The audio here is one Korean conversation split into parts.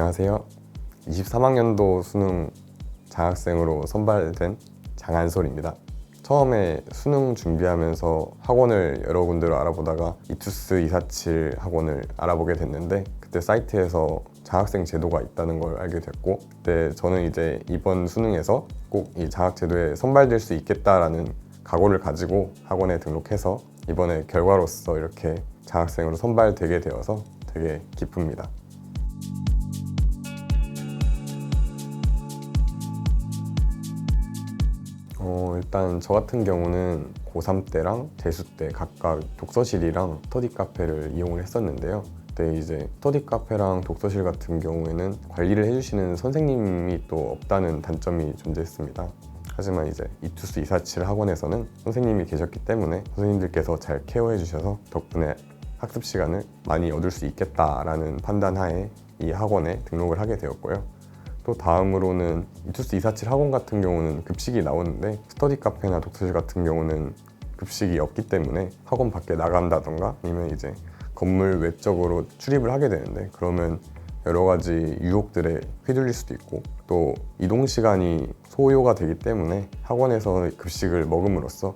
안녕하세요. 23학년도 수능 장학생으로 선발된 장한솔입니다. 처음에 수능 준비하면서 학원을 여러 군데로 알아보다가 이투스 247 학원을 알아보게 됐는데, 그때 사이트에서 장학생 제도가 있다는 걸 알게 됐고, 그때 저는 이제 이번 수능에서 꼭 이 장학 제도에 선발될 수 있겠다라는 각오를 가지고 학원에 등록해서 이번에 결과로서 이렇게 장학생으로 선발되게 되어서 되게 기쁩니다. 일단 저 같은 경우는 고3 때랑 재수 때 각각 독서실이랑 스터디 카페를 이용을 했었는데요. 그때 이제 스터디 카페랑 독서실 같은 경우에는 관리를 해주시는 선생님이 또 없다는 단점이 존재했습니다. 하지만 이제 이투스 247 학원에서는 선생님이 계셨기 때문에 선생님들께서 잘 케어해 주셔서 덕분에 학습 시간을 많이 얻을 수 있겠다라는 판단하에 이 학원에 등록을 하게 되었고요. 또 다음으로는 이투스 247 학원 같은 경우는 급식이 나오는데, 스터디 카페나 독서실 같은 경우는 급식이 없기 때문에 학원 밖에 나간다던가 아니면 이제 건물 외적으로 출입을 하게 되는데, 그러면 여러 가지 유혹들에 휘둘릴 수도 있고, 또 이동 시간이 소요가 되기 때문에 학원에서 급식을 먹음으로써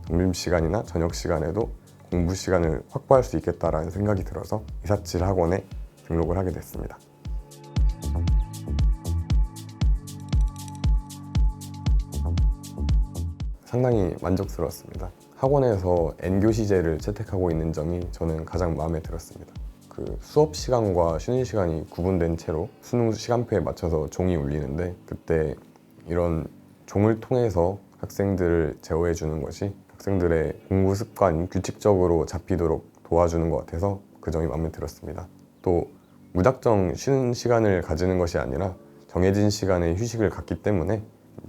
점심시간이나 저녁 시간에도 공부 시간을 확보할 수 있겠다라는 생각이 들어서 247 학원에 등록을 하게 됐습니다. 상당히 만족스러웠습니다. 학원에서 N교시제를 채택하고 있는 점이 저는 가장 마음에 들었습니다. 그 수업 시간과 쉬는 시간이 구분된 채로 수능 시간표에 맞춰서 종이 울리는데, 그때 이런 종을 통해서 학생들을 제어해 주는 것이 학생들의 공부 습관이 규칙적으로 잡히도록 도와주는 것 같아서 그 점이 마음에 들었습니다. 또 무작정 쉬는 시간을 가지는 것이 아니라 정해진 시간에 휴식을 갖기 때문에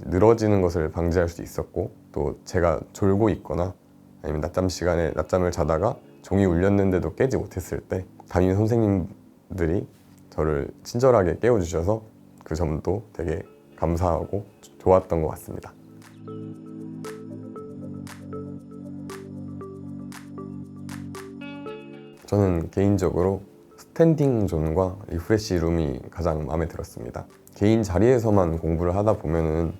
늘어지는 것을 방지할 수 있었고, 또 제가 졸고 있거나 아니면 낮잠 시간에 낮잠을 자다가 종이 울렸는데도 깨지 못했을 때 담임 선생님들이 저를 친절하게 깨워주셔서 그 점도 되게 감사하고 좋았던 것 같습니다. 저는 개인적으로 스탠딩 존과 리프레시 룸이 가장 마음에 들었습니다. 개인 자리에서만 공부를 하다 보면은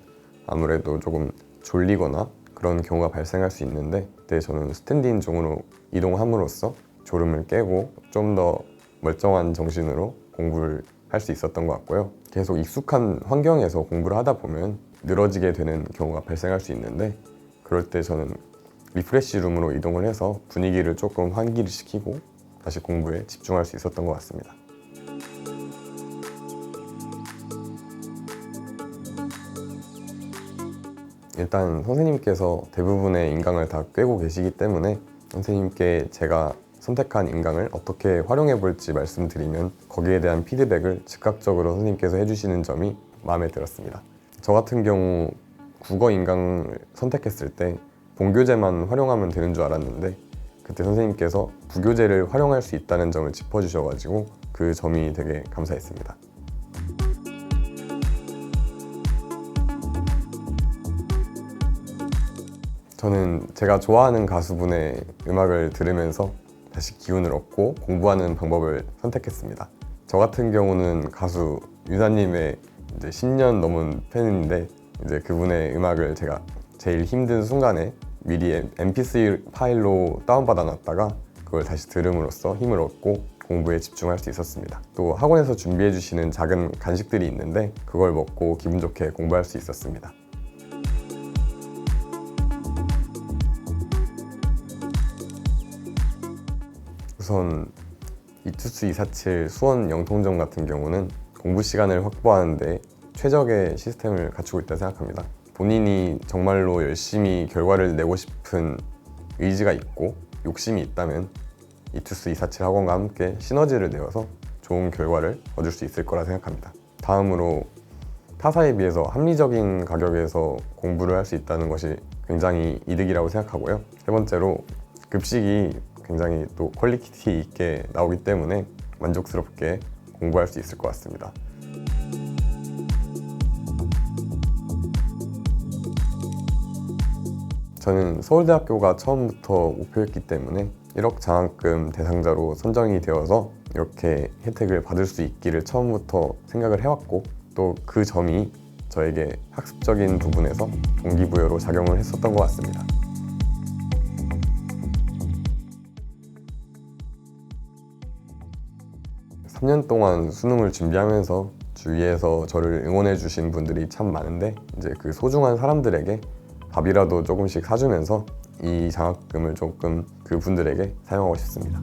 아무래도 조금 졸리거나 그런 경우가 발생할 수 있는데, 그때 저는 스탠딩 존으로 이동함으로써 졸음을 깨고 좀 더 멀쩡한 정신으로 공부를 할 수 있었던 것 같고요. 계속 익숙한 환경에서 공부를 하다 보면 늘어지게 되는 경우가 발생할 수 있는데, 그럴 때 저는 리프레시 룸으로 이동을 해서 분위기를 조금 환기를 시키고 다시 공부에 집중할 수 있었던 것 같습니다. 일단 선생님께서 대부분의 인강을 다 꿰고 계시기 때문에 선생님께 제가 선택한 인강을 어떻게 활용해 볼지 말씀드리면 거기에 대한 피드백을 즉각적으로 선생님께서 해주시는 점이 마음에 들었습니다. 저 같은 경우 국어 인강을 선택했을 때 본교재만 활용하면 되는 줄 알았는데, 그때 선생님께서 부교재를 활용할 수 있다는 점을 짚어주셔가지고 그 점이 되게 감사했습니다. 저는 제가 좋아하는 가수분의 음악을 들으면서 다시 기운을 얻고 공부하는 방법을 선택했습니다. 저 같은 경우는 가수 유나님의 이제 10년 넘은 팬인데, 이제 그분의 음악을 제가 제일 힘든 순간에 미리 mp3 파일로 다운받아 놨다가 그걸 다시 들음으로써 힘을 얻고 공부에 집중할 수 있었습니다. 또 학원에서 준비해 주시는 작은 간식들이 있는데 그걸 먹고 기분 좋게 공부할 수 있었습니다. 우선 이투스 247 수원 영통점 같은 경우는 공부 시간을 확보하는 데 최적의 시스템을 갖추고 있다고 생각합니다. 본인이 정말로 열심히 결과를 내고 싶은 의지가 있고 욕심이 있다면 이투스 247 학원과 함께 시너지를 내어서 좋은 결과를 얻을 수 있을 거라 생각합니다. 다음으로 타사에 비해서 합리적인 가격에서 공부를 할 수 있다는 것이 굉장히 이득이라고 생각하고요. 세 번째로 급식이 굉장히 또 퀄리티 있게 나오기 때문에 만족스럽게 공부할 수 있을 것 같습니다. 저는 서울대학교가 처음부터 목표였기 때문에 1억 장학금 대상자로 선정이 되어서 이렇게 혜택을 받을 수 있기를 처음부터 생각을 해왔고 또 그 점이 저에게 학습적인 부분에서 동기부여로 작용을 했었던 것 같습니다. 삼 년 동안 수능을 준비하면서 주위에서 저를 응원해 주신 분들이 참 많은데 이제 그 소중한 사람들에게 밥이라도 조금씩 사주면서 이 장학금을 조금 그분들에게 사용하고 싶습니다.